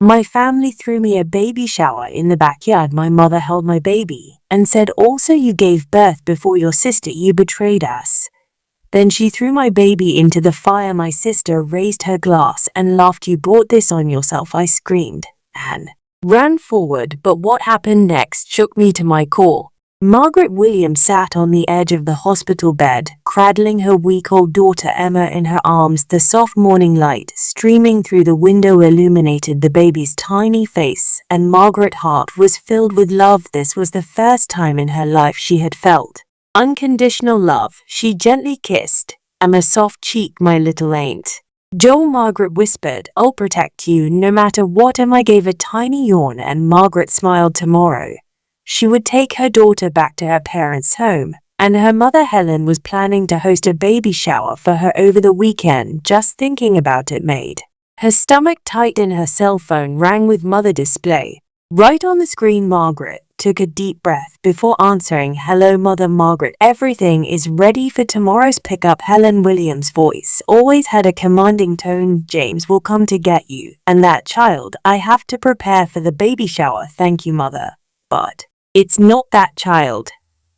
My family threw me a baby shower in the backyard. My mother held my baby and said, also you gave birth before your sister, you betrayed us. Then she threw my baby into the fire. My sister raised her glass and laughed. You brought this on yourself, I screamed and ran forward, but what happened next shook me to my core. Margaret Williams sat on the edge of the hospital bed, cradling her week-old daughter Emma in her arms. The soft morning light streaming through the window illuminated the baby's tiny face, and Margaret's heart was filled with love. This was the first time in her life she had felt unconditional love. She gently kissed Emma's soft cheek. My little ain't. Joel, Margaret whispered, I'll protect you no matter what. Emma gave a tiny yawn and Margaret smiled. Tomorrow she would take her daughter back to her parents' home, and her mother Helen was planning to host a baby shower for her over the weekend. Just thinking about it made her stomach tight, and her cell phone rang with mother display. Right on the screen, Margaret took a deep breath before answering. Hello, Mother. Margaret, everything is ready for tomorrow's pickup. Helen Williams' voice always had a commanding tone. James will come to get you, and that child. I have to prepare for the baby shower. Thank you, Mother. But it's not that child.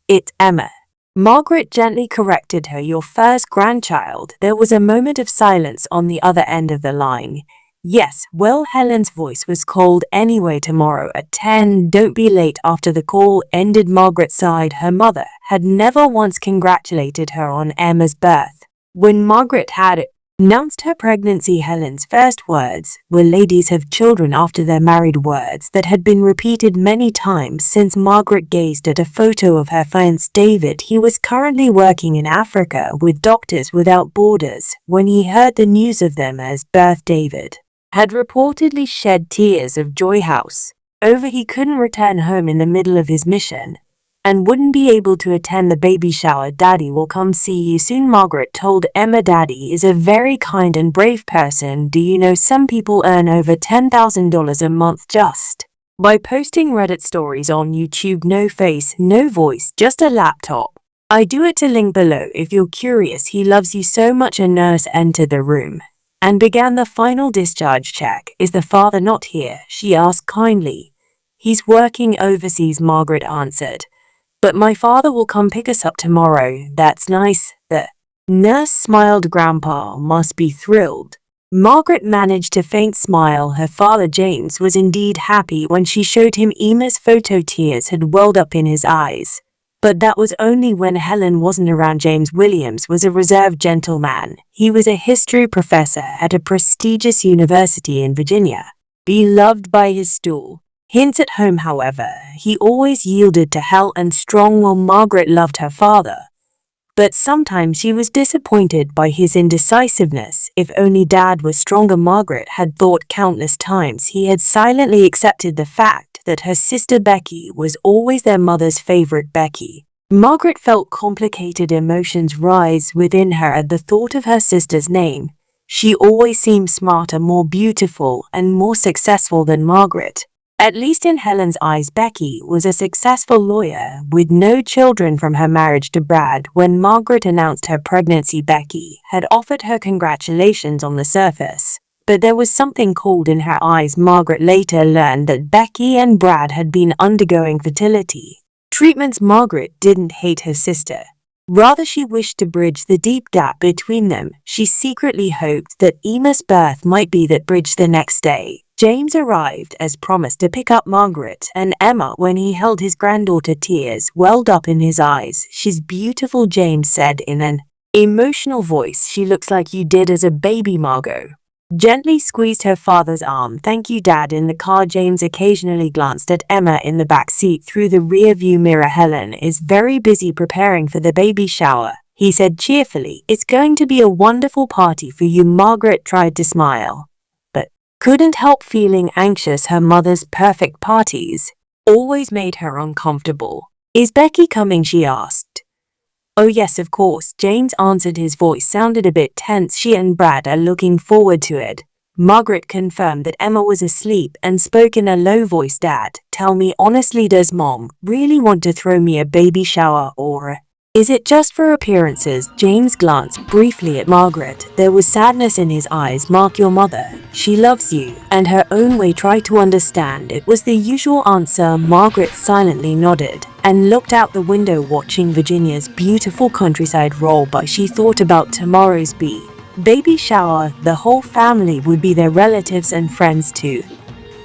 It's Emma. Margaret gently corrected her. Your first grandchild. There was a moment of silence on the other end of the line. Yes, well, Helen's voice was cold. Anyway, tomorrow at 10. Don't be late. After the call ended, Margaret sighed. Her mother had never once congratulated her on Emma's birth. When Margaret had announced her pregnancy, Helen's first words were, ladies have children, after their married, words that had been repeated many times since. Margaret gazed at a photo of her fiancé David. He was currently working in Africa with Doctors Without Borders. When he heard the news of Emma's birth, David had reportedly shed tears of joy. House over, he couldn't return home in the middle of his mission and wouldn't be able to attend the baby shower. Daddy will come see you soon, Margaret told Emma. Daddy is a very kind and brave person. Do you know some people earn over $10,000 a month just by posting Reddit stories on YouTube? No face, no voice, just a laptop. I do it. To link below if you're curious. He loves you so much. A nurse entered the room and began the final discharge check. Is the father not here? She asked kindly. He's working overseas, Margaret answered. But my father will come pick us up tomorrow. That's nice. The nurse smiled. Grandpa must be thrilled. Margaret managed a faint smile. Her father James was indeed happy when she showed him Emma's photo. Tears had welled up in his eyes. But that was only when Helen wasn't around. James Williams was a reserved gentleman. He was a history professor at a prestigious university in Virginia, beloved by his stool. Hints at home, however, he always yielded to Helen strong. While Margaret loved her father, but sometimes she was disappointed by his indecisiveness. If only Dad was stronger. Margaret had thought countless times he had silently accepted the fact that her sister Becky was always their mother's favorite. Becky. Margaret felt complicated emotions rise within her at the thought of her sister's name. She always seemed smarter, more beautiful, and more successful than Margaret. At least in Helen's eyes, Becky was a successful lawyer with no children from her marriage to Brad. When Margaret announced her pregnancy, Becky had offered her congratulations on the surface, but there was something cold in her eyes. Margaret later learned that Becky and Brad had been undergoing fertility treatments. Margaret didn't hate her sister. Rather, she wished to bridge the deep gap between them. She secretly hoped that Emma's birth might be that bridge. The next day, James arrived as promised to pick up Margaret and Emma. When he held his granddaughter, tears welled up in his eyes. She's beautiful, James said in an emotional voice. She looks like you did as a baby. Margot gently squeezed her father's arm. Thank you, Dad. In the car, James occasionally glanced at Emma in the back seat through the rear-view mirror. Helen is very busy preparing for the baby shower, he said cheerfully. It's going to be a wonderful party for you. Margaret tried to smile, couldn't help feeling anxious. Her mother's perfect parties always made her uncomfortable. Is Becky coming? She asked. Oh yes, of course, James answered. His voice sounded a bit tense. She and Brad are looking forward to it. Margaret confirmed that Emma was asleep and spoke in a low voice. Dad, tell me honestly, does Mom really want to throw me a baby shower, or Is it just for appearances? James glanced briefly at Margaret. There was sadness in his eyes. Mark your mother. She loves you. And her own way tried to understand. It was the usual answer. Margaret silently nodded and looked out the window watching Virginia's beautiful countryside roll by. She thought about tomorrow's baby shower. The whole family would be there, relatives and friends too.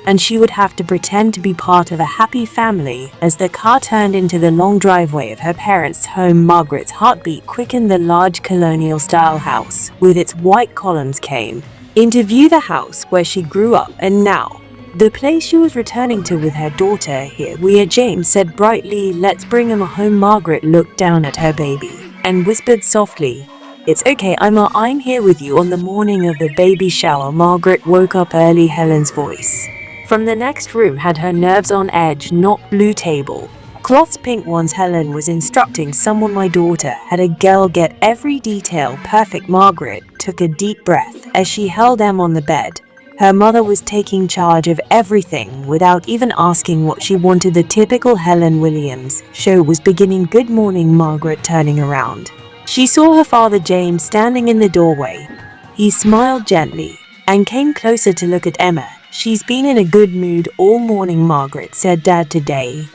And she would have to pretend to be part of a happy family. As the car turned into the long driveway of her parents' home, Margaret's heartbeat quickened. The large colonial-style house with its white columns came into view. The house where she grew up, and now the place she was returning to with her daughter. Here we are, James said brightly. Let's bring him home. Margaret looked down at her baby and whispered softly, "It's okay, I'm here with you on the morning of the baby shower." Margaret woke up early. Helen's voice from the next room had her nerves on edge. Not blue table cloths, pink ones. Helen was instructing someone. My daughter had a girl get every detail perfect. Margaret took a deep breath as she held Em on the bed. Her mother was taking charge of everything without even asking what she wanted. The typical Helen Williams show was beginning. Good morning. Margaret turning around, she saw her father James standing in the doorway. He smiled gently and came closer to look at Emma. "She's been in a good mood all morning," Margaret said. "Dad, today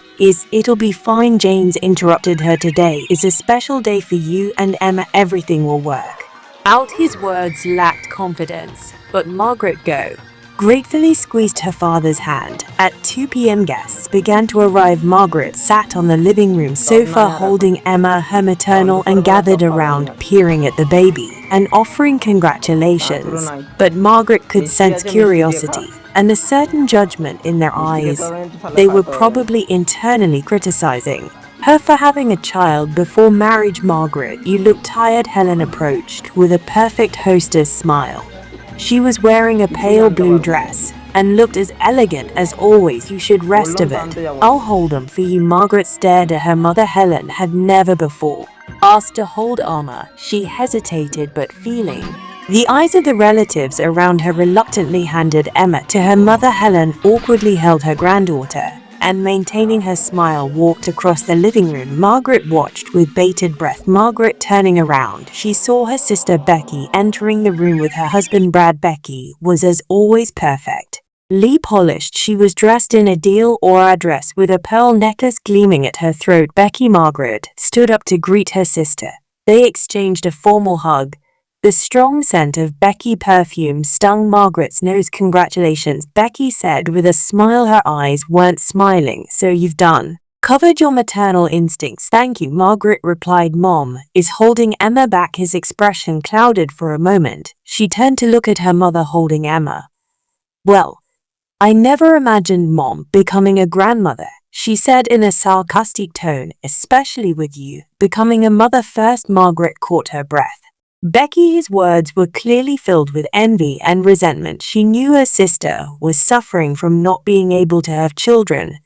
it'll be fine." James interrupted her. "Today is a special day for you and Emma. Everything will work out." His words lacked confidence, but Margaret gratefully squeezed her father's hand. At 2 p.m. guests began to arrive. Margaret sat on the living room sofa holding Emma, her maternal, and gathered around, peering at the baby and offering congratulations. But Margaret could sense curiosity and a certain judgment in their eyes. They were probably internally criticizing her for having a child before marriage. "Margaret, you look tired," Helen approached with a perfect hostess smile. She was wearing a pale blue dress and looked as elegant as always. "You should rest a bit. I'll hold them for you." Margaret stared at her mother. Helen had never before asked to hold Emma. She hesitated, but feeling the eyes of the relatives around her, reluctantly handed Emma to her mother. Helen awkwardly held her granddaughter and, maintaining her smile, walked across the living room. Margaret watched with bated breath. Margaret turning around, she saw her sister Becky entering the room with her husband Brad. Becky was as always perfectly polished. She was dressed in a deal or dress with a pearl necklace gleaming at her throat. Margaret stood up to greet her sister. They exchanged a formal hug. The strong scent of Becky perfume stung Margaret's nose. "Congratulations," Becky said with a smile. Her eyes weren't smiling. "So you've covered your maternal instincts." "Thank you," Margaret replied. "Mom is holding Emma back." His expression clouded for a moment. She turned to look at her mother holding Emma. "Well, I never imagined Mom becoming a grandmother," she said in a sarcastic tone, "especially with you becoming a mother first." Margaret caught her breath. Becky's words were clearly filled with envy and resentment. She knew her sister was suffering from not being able to have children,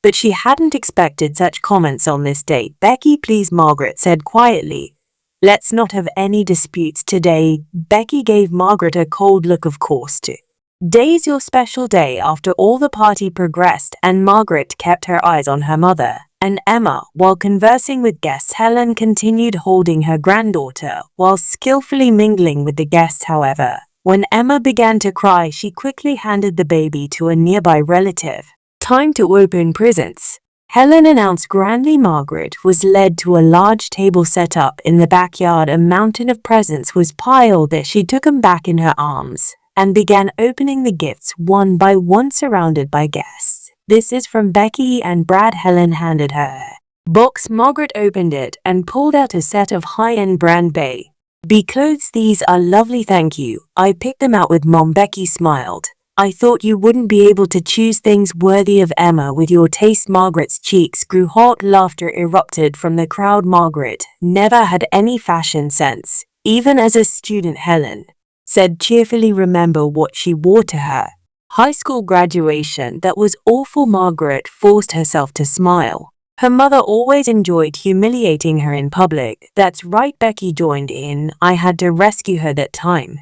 but she hadn't expected such comments on this date. "Becky, please," Margaret said quietly. "Let's not have any disputes today." Becky gave Margaret a cold look. "Of course, today's your special day." After all, the party progressed, and Margaret kept her eyes on her mother and Emma while conversing with guests. Helen continued holding her granddaughter while skillfully mingling with the guests. However, when Emma began to cry, she quickly handed the baby to a nearby relative. "Time to open presents," Helen announced grandly. Margaret was led to a large table set up in the backyard. A mountain of presents was piled there. She took them back in her arms and began opening the gifts one by one, surrounded by guests. "This is from Becky and Brad," Helen handed her box. Margaret opened it and pulled out a set of high-end brand baby clothes. "These are lovely, thank you. I picked them out with Mom." Becky smiled. "I thought you wouldn't be able to choose things worthy of Emma with your taste." Margaret's cheeks grew hot. Laughter erupted from the crowd. Margaret never had any fashion sense, even as a student, Helen said cheerfully. "Remember what she wore to her high school graduation? That was awful." Margaret forced herself to smile. Her mother always enjoyed humiliating her in public. "That's right," Becky joined in. "I had to rescue her that time.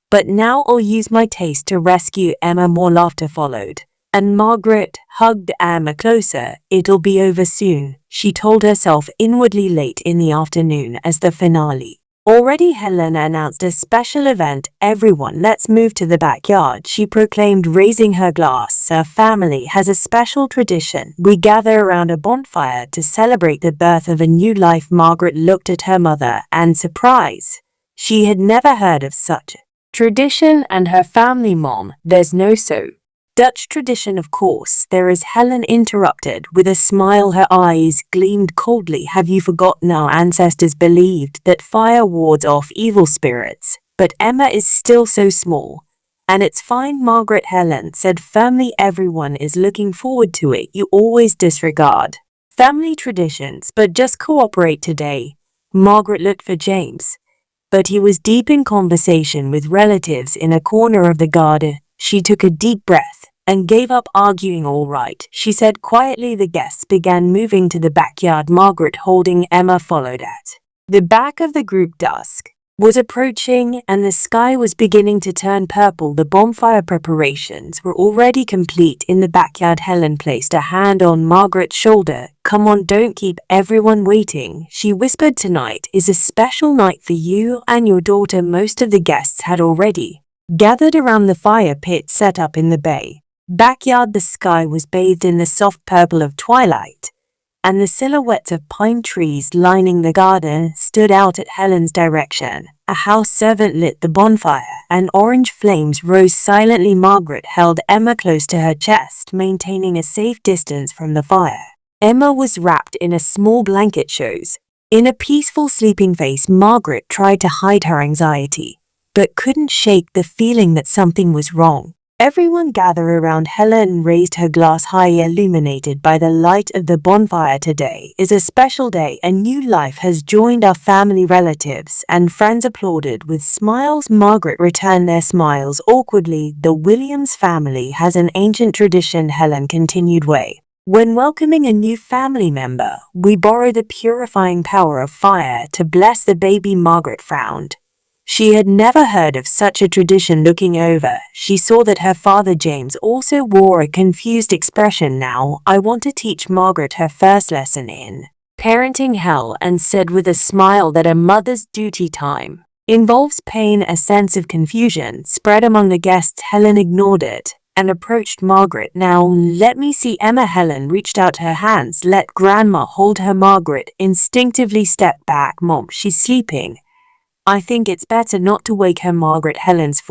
But now I'll use my taste to rescue Emma." More laughter followed. And Margaret hugged Emma closer. It'll be over soon, she told herself inwardly late in the afternoon as the finale. Already Helen announced a special event. Everyone, let's move to the backyard, she proclaimed, raising her glass. Our family has a special tradition. We gather around a bonfire to celebrate the birth of a new life. Margaret looked at her mother in surprise. She had never heard of such a tradition, and her family, Mom, there's no so Dutch tradition, of course there is, Helen interrupted with a smile. Her eyes gleamed coldly. Have you forgotten our ancestors believed that fire wards off evil spirits? But Emma is still so small. And it's fine, Margaret, Helen said firmly. Everyone is looking forward to it. You always disregard family traditions, but just cooperate today. Margaret looked for James, but he was deep in conversation with relatives in a corner of the garden. She took a deep breath and gave up arguing. All right, she said quietly. The guests began moving to the backyard. Margaret, holding Emma, followed at the back of the group. Dusk was approaching and the sky was beginning to turn purple. The bonfire preparations were already complete in the backyard. Helen placed a hand on Margaret's shoulder. Come on, don't keep everyone waiting, she whispered. Tonight is a special night for you and your daughter. Most of the guests had already gathered around the fire pit set up in the backyard. The sky was bathed in the soft purple of twilight, and the silhouettes of pine trees lining the garden stood out at Helen's direction. A house servant lit the bonfire, and orange flames rose silently. Margaret held Emma close to her chest, maintaining a safe distance from the fire. Emma was wrapped in a small blanket. Shows in a peaceful sleeping face. Margaret tried to hide her anxiety, but couldn't shake the feeling that something was wrong. Everyone gathered around Helen and raised her glass high, illuminated by the light of the bonfire. Today is a special day. A new life has joined our family. Relatives and friends applauded with smiles. Margaret returned their smiles awkwardly. The Williams family has an ancient tradition, Helen continued. When welcoming a new family member, we borrow the purifying power of fire to bless the baby. Margaret frowned. She had never heard of such a tradition. Looking over, she saw that her father James also wore a confused expression. Now, I want to teach Margaret her first lesson in parenting hell, and said with a smile that a mother's duty time involves pain. A sense of confusion spread among the guests. Helen ignored it and approached Margaret. Now, let me see, Emma. Helen reached out her hands. Let Grandma hold her. Margaret instinctively stepped back. Mom, she's sleeping. I think it's better not to wake her. Margaret, Helen's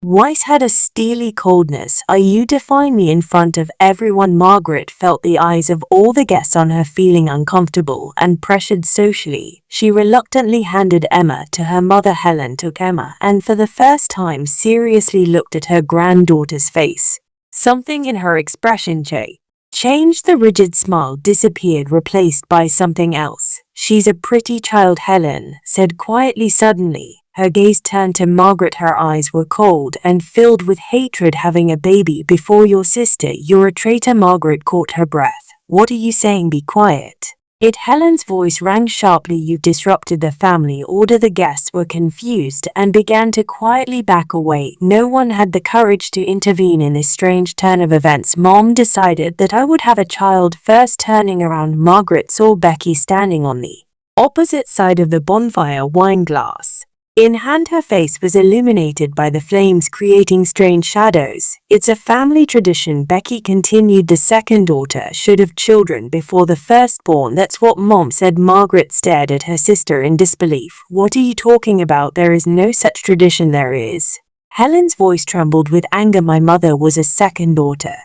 voice had a steely coldness. Are you defying me in front of everyone? Margaret felt the eyes of all the guests on her. Feeling uncomfortable and pressured socially, she reluctantly handed Emma to her mother. Helen took Emma and for the first time seriously looked at her granddaughter's face. Something in her expression changed. The rigid smile disappeared, replaced by something else. She's a pretty child, Helen said quietly. Suddenly, her gaze turned to Margaret. Her eyes were cold and filled with hatred. Having a baby before your sister, you're a traitor. Margaret caught her breath. What are you saying? Be quiet. Helen's voice rang sharply. You've disrupted the family order. The guests were confused and began to quietly back away. No one had the courage to intervene in this strange turn of events. Mom decided that I would have a child first. Turning around, Margaret saw Becky standing on the opposite side of the bonfire, wine glass in hand. Her face was illuminated by the flames, creating strange shadows. It's a family tradition, Becky continued. The second daughter should have children before the firstborn. That's what Mom said. Margaret stared at her sister in disbelief. What are you talking about? There is no such tradition. There is. Helen's voice trembled with anger. My mother was a second daughter,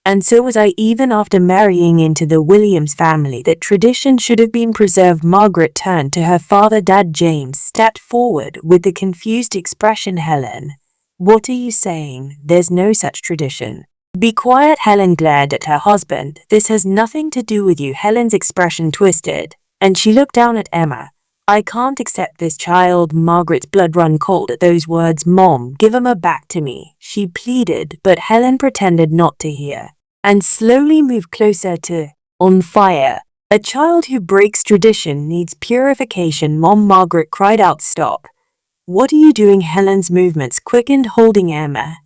and so was I. Even after marrying into the Williams family, that tradition should have been preserved. Margaret turned to her father. Dad James stepped forward with the confused expression. Helen, what are you saying? There's no such tradition. Be quiet. Helen glared at her husband. This has nothing to do with you. Helen's expression twisted, and she looked down at Emma. I can't accept this child. Margaret's blood ran cold at those words. Mom, give Emma back to me, she pleaded, but Helen pretended not to hear and slowly moved closer to on fire. A child who breaks tradition needs purification. Mom, Margaret cried out. Stop. What are you doing? Helen's movements quickened, holding Emma.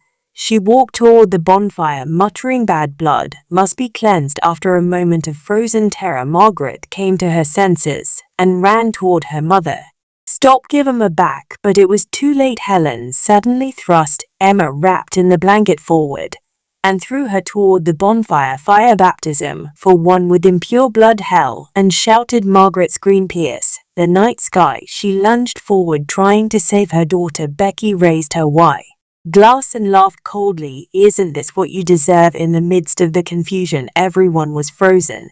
She walked toward the bonfire, muttering bad blood must be cleansed. After a moment of frozen terror, Margaret came to her senses and ran toward her mother. Stop, give Emma back, but it was too late. Helen suddenly thrust Emma wrapped in the blanket forward and threw her toward the bonfire. Fire baptism for one with impure blood, hell, and shouted. Margaret screamed pierce the night sky. She lunged forward, trying to save her daughter. Becky raised her glass and laughed coldly. Isn't this what you deserve? In the midst of the confusion, everyone was frozen.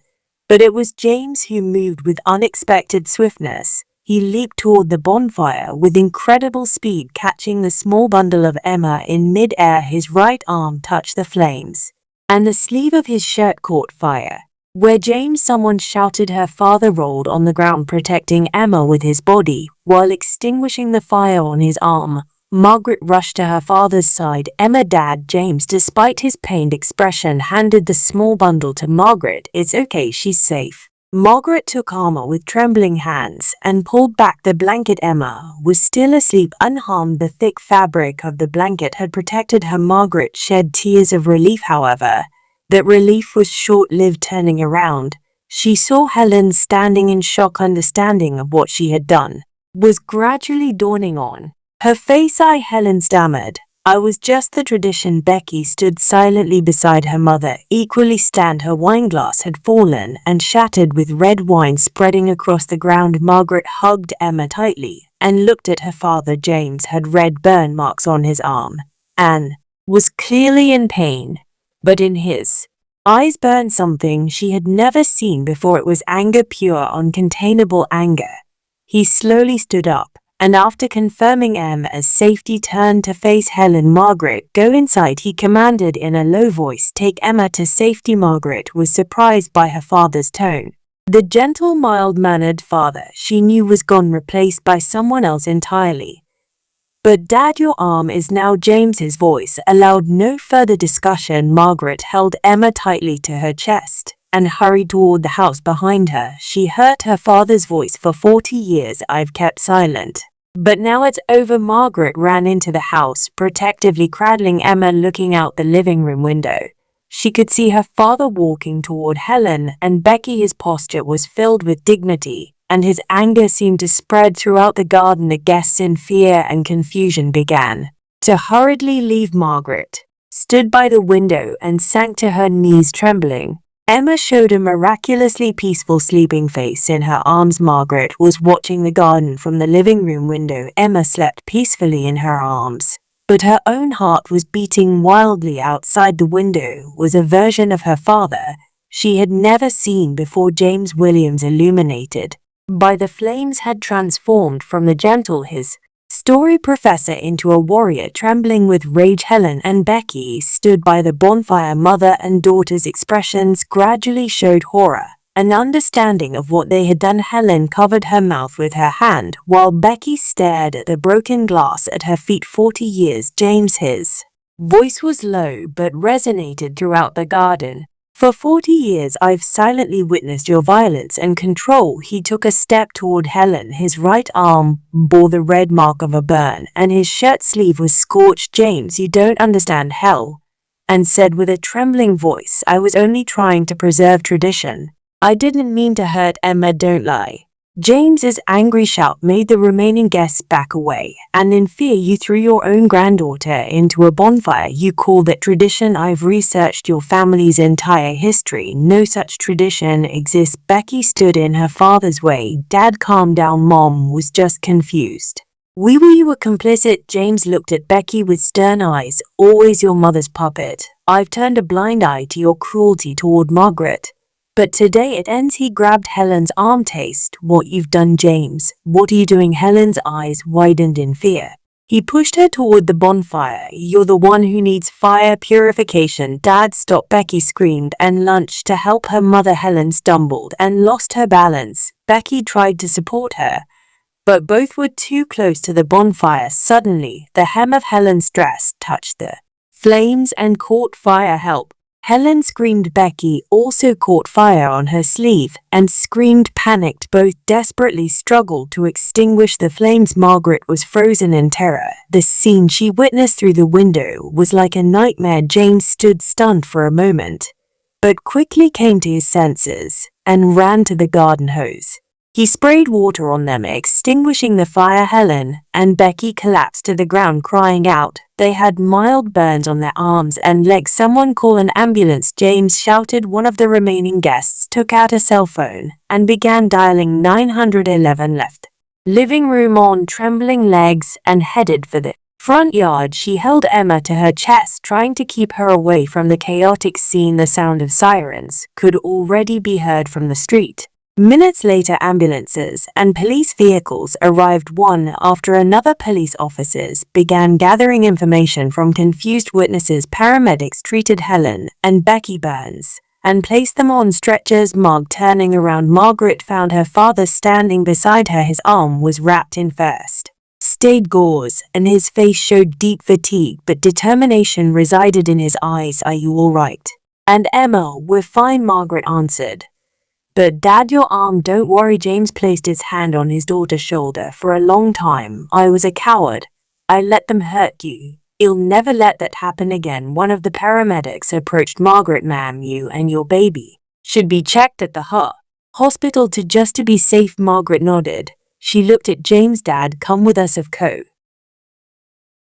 But it was James who moved with unexpected swiftness. He leaped toward the bonfire with incredible speed, catching the small bundle of Emma in mid-air. His right arm touched the flames, and the sleeve of his shirt caught fire. Where James, someone shouted. Her father rolled on the ground, protecting Emma with his body while extinguishing the fire on his arm. Margaret rushed to her father's side. Emma, Dad. James, despite his pained expression, handed the small bundle to Margaret. It's okay, she's safe. Margaret took Emma with trembling hands and pulled back the blanket. Emma was still asleep, unharmed. The thick fabric of the blanket had protected her. Margaret shed tears of relief. However, that relief was short-lived. Turning around, she saw Helen standing in shock. Understanding of what she had done was gradually dawning on her face. Helen stammered, I was just the tradition. Becky stood silently beside her mother, equally stunned. Her wineglass had fallen and shattered, with red wine spreading across the ground. Margaret hugged Emma tightly and looked at her father. James had red burn marks on his arm and was clearly in pain, but in his eyes burned something she had never seen before. It was anger, pure, uncontainable anger. He slowly stood up, and after confirming Emma's safety, turned to face Helen. Margaret, go inside, he commanded in a low voice. Take Emma to safety. Margaret was surprised by her father's tone. The gentle, mild-mannered father she knew was gone, replaced by someone else entirely. But Dad, your arm is now. James's voice allowed no further discussion. Margaret held Emma tightly to her chest and hurried toward the house behind her. She heard her father's voice. For 40 years I've kept silent, but now it's over. Margaret ran into the house, protectively cradling Emma. Looking out the living room window, she could see her father walking toward Helen and Becky. His posture was filled with dignity, and his anger seemed to spread throughout the garden. The guests, in fear and confusion, began to hurriedly leave. Margaret stood by the window and sank to her knees, trembling. Emma showed a miraculously peaceful, sleeping face in her arms. Margaret was watching the garden from the living room window. Emma slept peacefully in her arms, but her own heart was beating wildly. Outside the window was a version of her father she had never seen before. James Williams, illuminated by the flames, had transformed from the gentle story professor into a warrior, trembling with rage. Helen and Becky stood by the bonfire. Mother and daughter's expressions gradually showed horror and understanding of what they had done. Helen covered her mouth with her hand, while Becky stared at the broken glass at her feet. 40 years, James, his voice was low but resonated throughout the garden. For 40 years I've silently witnessed your violence and control. He took a step toward Helen. His right arm bore the red mark of a burn, and his shirt sleeve was scorched. James, you don't understand, hell, and said with a trembling voice, I was only trying to preserve tradition. I didn't mean to hurt Emma, don't lie. James's angry shout made the remaining guests back away, and in fear you threw your own granddaughter into a bonfire. You call that tradition? I've researched your family's entire history. No such tradition exists. Becky stood in her father's way. Dad, calm down. Mom was just confused. You were complicit. James looked at Becky with stern eyes. Always your mother's puppet. I've turned a blind eye to your cruelty toward Margaret, but today it ends. He grabbed Helen's arm. Taste what you've done, James. What are you doing? Helen's eyes widened in fear. He pushed her toward the bonfire. You're the one who needs fire purification. Dad, stop. Becky screamed and lunged to help her mother. Helen stumbled and lost her balance. Becky tried to support her, but both were too close to the bonfire. Suddenly, the hem of Helen's dress touched the flames and caught fire. Help! Helen screamed. Becky also caught fire on her sleeve and screamed. Panicked, both desperately struggled to extinguish the flames. Margaret was frozen in terror. The scene she witnessed through the window was like a nightmare. James stood stunned for a moment, but quickly came to his senses and ran to the garden hose. He sprayed water on them, extinguishing the fire. Helen and Becky collapsed to the ground, crying out. They had mild burns on their arms and legs. Someone call an ambulance, James shouted. One of the remaining guests took out a cell phone and began dialing 911. Left living room on trembling legs and headed for the front yard. She held Emma to her chest, trying to keep her away from the chaotic scene. The sound of sirens could already be heard from the street. Minutes later, ambulances and police vehicles arrived one after another. Police officers began gathering information from confused witnesses. Paramedics treated Helen and Becky burns and placed them on stretchers. Turning around, Margaret found her father standing beside her. His arm was wrapped in first-aid gauze, and his face showed deep fatigue, but determination resided in his eyes. Are you all right? And Emma, we're fine, Margaret answered. But Dad, your arm, don't worry. James placed his hand on his daughter's shoulder. For a long time, I was a coward. I let them hurt you. You'll never let that happen again. One of the paramedics approached Margaret. Ma'am, you and your baby should be checked at the hospital just to be safe. Margaret nodded. She looked at James. Dad, come with us, of course.